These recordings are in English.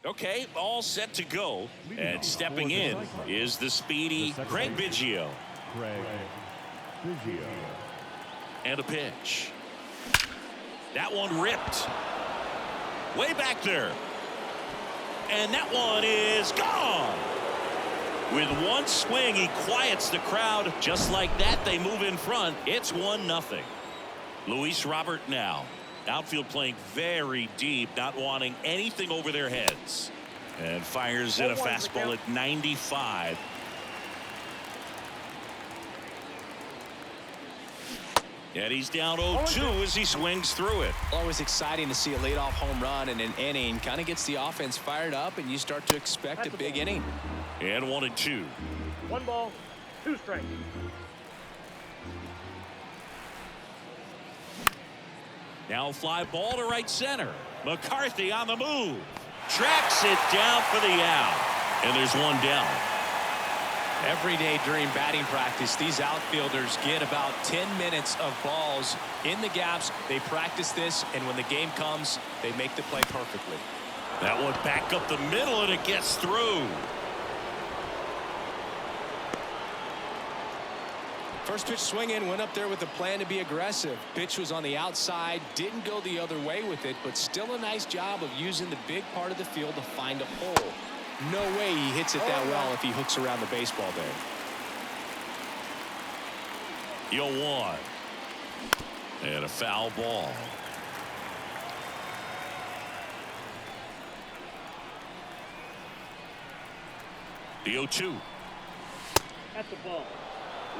Okay, all set to go. And stepping in is the speedy Craig Biggio. And a pitch. That one ripped. Way back there. And that one is gone. With one swing, he quiets the crowd. Just like that, they move in front. It's 1-0. Luis Robert now. Outfield playing very deep, not wanting anything over their heads. And fires in a fastball at 95. And he's down 0-2 as he swings through it. Always exciting to see a leadoff home run in an inning. Kind of gets the offense fired up, and you start to expect a big inning. And 1-2. 1 ball, 2 strikes. Now fly ball to right center. McCarthy on the move. Tracks it down for the out. And there's one down. Every day during batting practice, these outfielders get about 10 minutes of balls in the gaps. They practice this, and when the game comes, they make the play perfectly. That one back up the middle, and it gets through. First pitch swinging, went up there with a plan to be aggressive. Pitch was on the outside, didn't go the other way with it, but still a nice job of using the big part of the field to find a hole. No way he hits it that well if he hooks around the baseball there. 0-1. And a foul ball. The 0-2. That's the ball.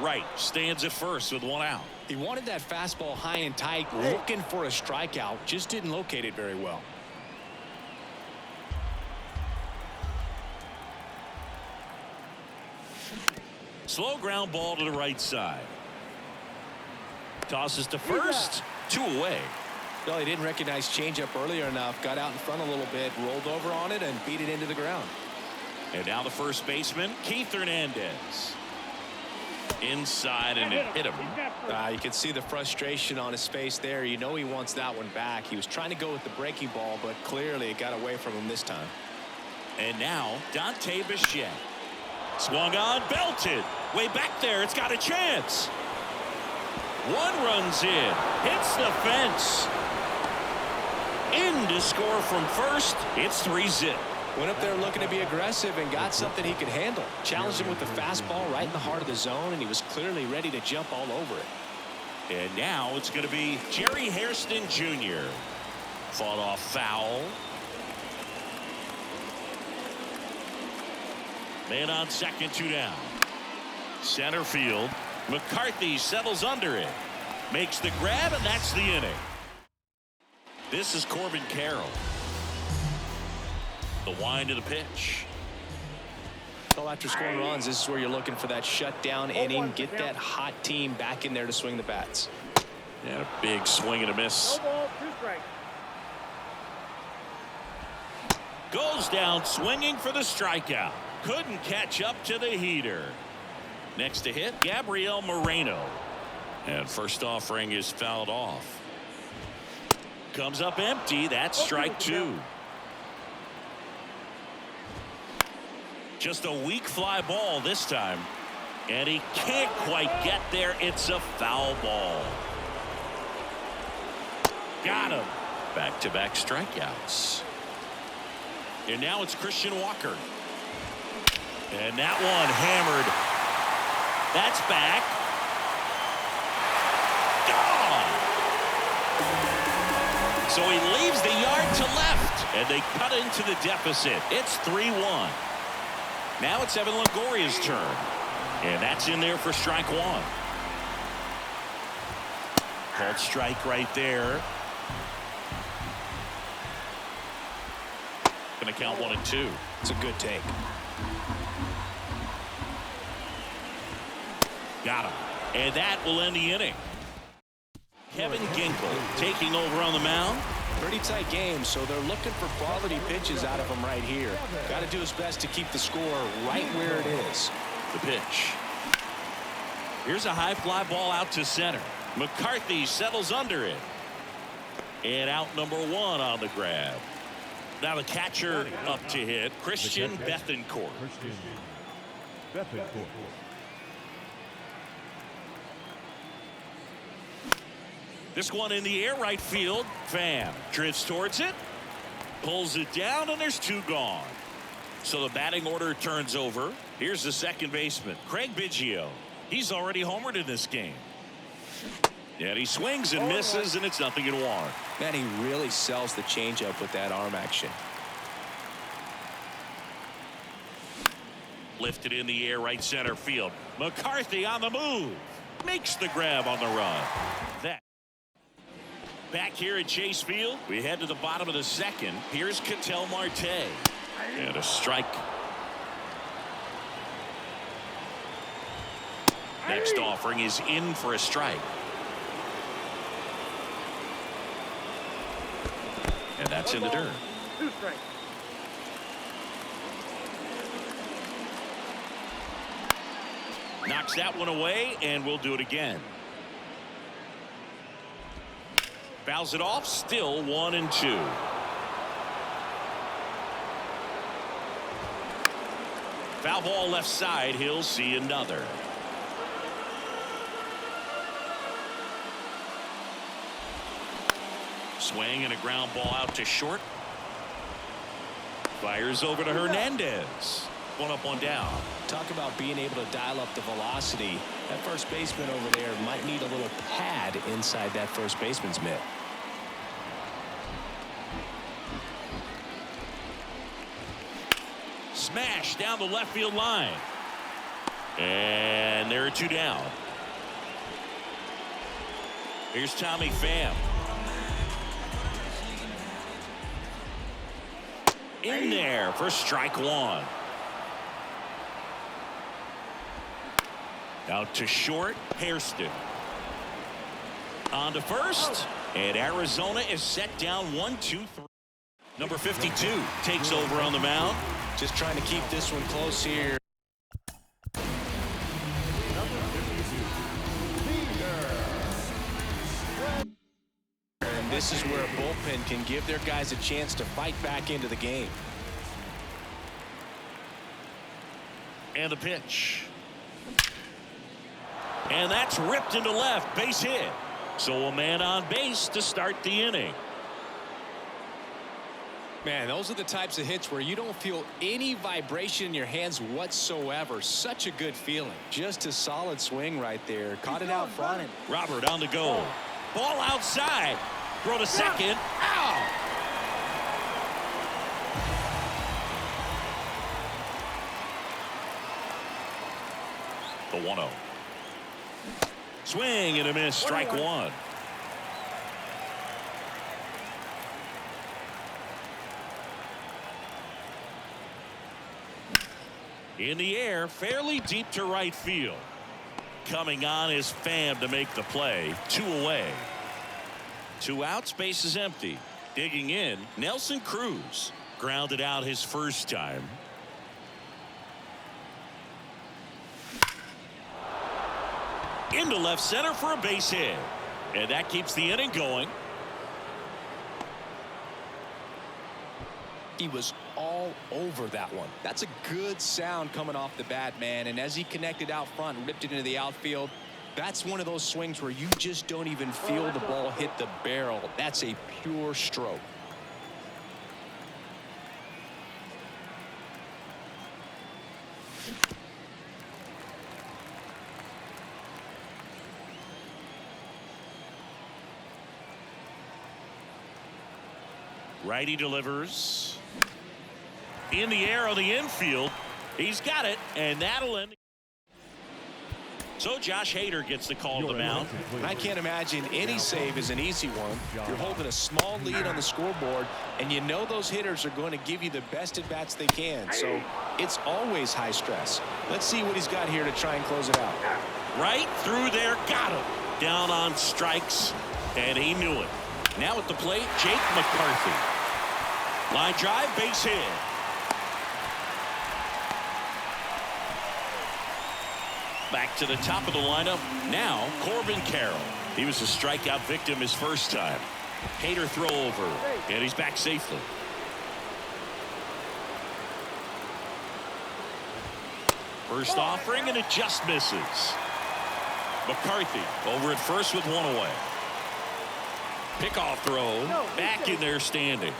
Right, stands at first with one out. He wanted that fastball high and tight, looking for a strikeout, just didn't locate it very well. Slow ground ball to the right side. Tosses to first. 2 away. Well, he didn't recognize changeup earlier enough. Got out in front a little bit, rolled over on it, and beat it into the ground. And now the first baseman, Keith Hernandez. Inside, and it hit him. You can see the frustration on his face there. You know he wants that one back. He was trying to go with the breaking ball, but clearly it got away from him this time. And now Dante Bichette. Swung on, belted. Way back there, it's got a chance. One runs in, hits the fence. In to score from first. It's 3-0. Went up there looking to be aggressive and got something he could handle. Challenged him with the fastball right in the heart of the zone, and he was clearly ready to jump all over it. And now it's going to be Jerry Hairston Jr. Fought off foul. Man on second, 2 down. Center field. McCarthy settles under it. Makes the grab, and that's the inning. This is Corbin Carroll. The wind of the pitch. Well, after scoring runs, this is where you're looking for that shutdown inning. Get that hot team back in there to swing the bats. And a big swing and a miss. 1 ball, 2 strikes. Goes down swinging for the strikeout. Couldn't catch up to the heater. Next to hit, Gabriel Moreno. And first offering is fouled off. Comes up empty. That's strike 2. Just a weak fly ball this time. And he can't quite get there. It's a foul ball. Got him. Back-to-back strikeouts. And now it's Christian Walker. And that one hammered. That's back. Gone. So he leaves the yard to left. And they cut into the deficit. It's 3-1. Now it's Evan Longoria's turn. And that's in there for strike 1. Called strike right there. Going to count 1 and 2. It's a good take. Got him. And that will end the inning. Kevin Ginkel taking over on the mound. Pretty tight game, so they're looking for quality pitches out of him right here. Got to do his best to keep the score right where it is. The pitch. Here's a high fly ball out to center. McCarthy settles under it. And out number 1 on the grab. Now the catcher up to hit, Christian Bethencourt. This one in the air, right field. Pham drifts towards it, pulls it down, and there's two gone. So the batting order turns over. Here's the second baseman, Craig Biggio. He's already homered in this game. And he swings and misses, and it's 0-1. Man, he really sells the changeup with that arm action. Lifted in the air, right center field. McCarthy on the move. Makes the grab on the run. That. Back here at Chase Field, we head to the bottom of the second. Here's Ketel Marte. And a strike. Next offering is in for a strike. And that's in the dirt. 2 strikes. Knocks that one away, and we'll do it again. Fouls it off, still 1-2. Foul ball left side, he'll see another. Swing and a ground ball out to short. Fires over to Hernandez. One up, one down. Talk about being able to dial up the velocity. That first baseman over there might need a little pad inside that first baseman's mitt. Smash down the left field line. And there are two down. Here's Tommy Pham. In there for strike one. Out to short, Hairston. On to first, and Arizona is set down 1-2-3. Number 52 takes over on the mound. Just trying to keep this one close here. And this is where a bullpen can give their guys a chance to fight back into the game. And the pitch. And that's ripped into left, base hit. So a man on base to start the inning. Man, those are the types of hits where you don't feel any vibration in your hands whatsoever. Such a good feeling. Just a solid swing right there. Caught it out front. Robert on the go. Ball outside. Throw to second. Out. The 1-0. Swing and a miss. Strike one. In the air, fairly deep to right field. Coming on is Pham to make the play. 2 away. 2 outs, base is empty. Digging in, Nelson Cruz. Grounded out his first time. Into left center for a base hit. And that keeps the inning going. He was all over that one. That's a good sound coming off the bat, man. And as he connected out front and ripped it into the outfield, that's one of those swings where you just don't even feel the ball hit the barrel. That's a pure stroke. Righty delivers. In the air on the infield. He's got it, and that'll end. So Josh Hader gets the call to the mound. I can't imagine any save is an easy one. You're holding a small lead on the scoreboard, and you know those hitters are going to give you the best at-bats they can. So it's always high stress. Let's see what he's got here to try and close it out. Right through there, got him. Down on strikes, and he knew it. Now at the plate, Jake McCarthy. Line drive, base hit. Back to the top of the lineup. Now, Corbin Carroll. He was a strikeout victim his first time. Hader throw over, and he's back safely. First offering, and it just misses. McCarthy over at first with one away. Pickoff throw, back in there standing.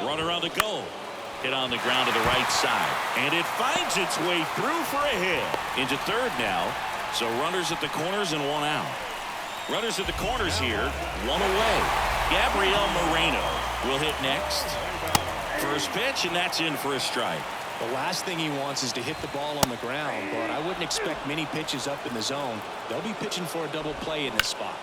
Runner on the go. Hit on the ground to the right side. And it finds its way through for a hit. Into third now. So runners at the corners and one out. Runners at the corners here, one away. Gabriel Moreno will hit next. First pitch, and that's in for a strike. The last thing he wants is to hit the ball on the ground, but I wouldn't expect many pitches up in the zone. They'll be pitching for a double play in this spot.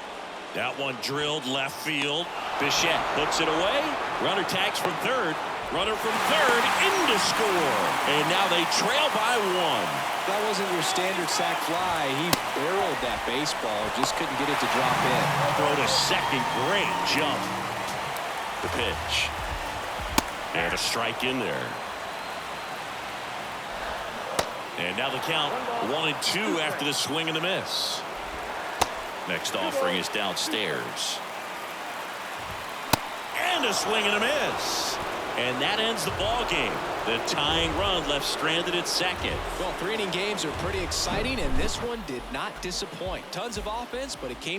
That one drilled left field. Bichette puts it away. Runner tags from third. Runner from third into score. And now they trail by one. That wasn't your standard sac fly. He barreled that baseball, just couldn't get it to drop in. Throw to second, great jump. The pitch. And a strike in there. And now the count 1-2 after the swing and the miss. Next offering is downstairs. And a swing and a miss. And that ends the ball game. The tying run left stranded at second. Well, 3-inning games are pretty exciting, and this one did not disappoint. Tons of offense, but it came